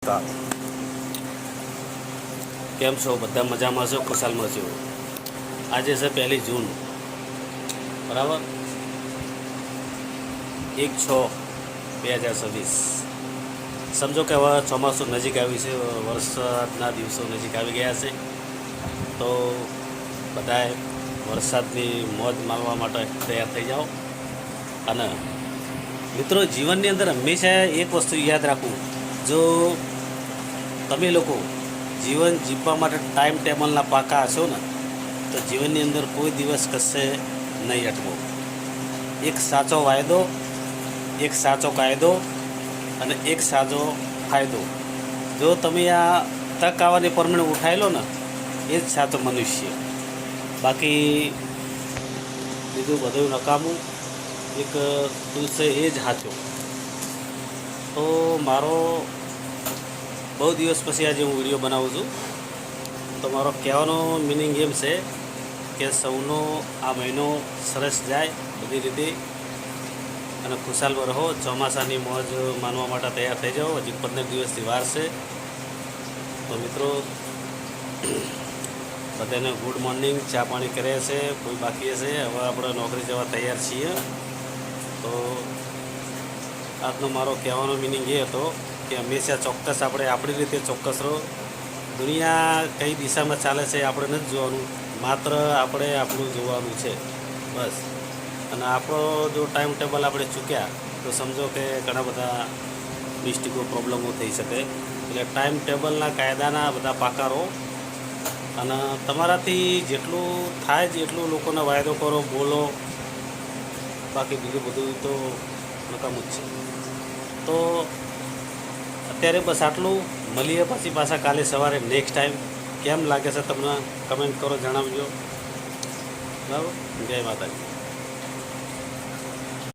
નમસ્કાર. કેમ છો? બધા મજામાં છો? ખુશાલમાં છો? આજે છે 1 જૂન, બરાબર, 1/6/2026. સમજો કે હવે ચોમાસું નજીક આવ્યું છે, વરસાદના દિવસો નજીક આવી ગયા છે. તો બધાએ વરસાદની મોજ માણવા માટે તૈયાર થઈ જાઓ. અને મિત્રો, જીવનની અંદર હંમેશા એક વસ્તુ યાદ રાખવું, જો તમે લોકો જીવન જીવવા માટે ટાઈમ ટેબલના પાકા હશો ને, તો જીવનની અંદર કોઈ દિવસ કશે નહીં અટવો. એક સાચો વાયદો, એક સાચો કાયદો અને એક સાચો ફાયદો. જો તમે આ તક આવવાની પ્રમાણે ઉઠાવી લો ને, એ જ સાચો મનુષ્ય. બાકી બીજું બધું નકામું. એક તું છે એ જ સાચો. તો મારો બહુ દિવસ પછી આજે હું વિડીયો બનાવું છું. તો મારો કહેવાનો મિનિંગ એમ છે કે સૌનો આ મહિનો સરસ જાય બધી રીતે, અને ખુશાલમાં રહો. ચોમાસાની મોજ માનવા માટે તૈયાર થઈ જાઓ. હજી 15 દિવસથી વાર છે. તો મિત્રો, બધાને ગુડ મોર્નિંગ. ચા પાણી કરે છે, કોઈ બાકી હશે. હવે આપણે નોકરી જવા તૈયાર છીએ. તો આજનો મારો કહેવાનો મિનિંગ એ હતો કે હંમેશા ચોક્કસ આપણે આપણી રીતે ચોક્કસ રહો. દુનિયા કઈ દિશામાં ચાલે છે આપણે નથી જોવાનું, માત્ર આપણે આપણું જોવાનું છે, બસ. અને આપણો જો ટાઈમ ટેબલ આપણે ચૂક્યા તો સમજો કે ઘણા બધા મિસ્ટેકો, પ્રોબ્લેમો થઈ શકે. એટલે ટાઈમ ટેબલના કાયદાના બધા પાકા રહો. અને તમારાથી જેટલું થાય એટલું લોકોને વાયદો કરો, બોલો. બાકી બીજું બધું તો નકામું જ છે. તો અત્યારે બસ આટલું. મળીએ પછી પાછા કાલે સવારે નેક્સ્ટ ટાઈમ. કેમ લાગે છે તમને કમેન્ટ કરો, જણાવજો. બરાબર. જય માતાજી.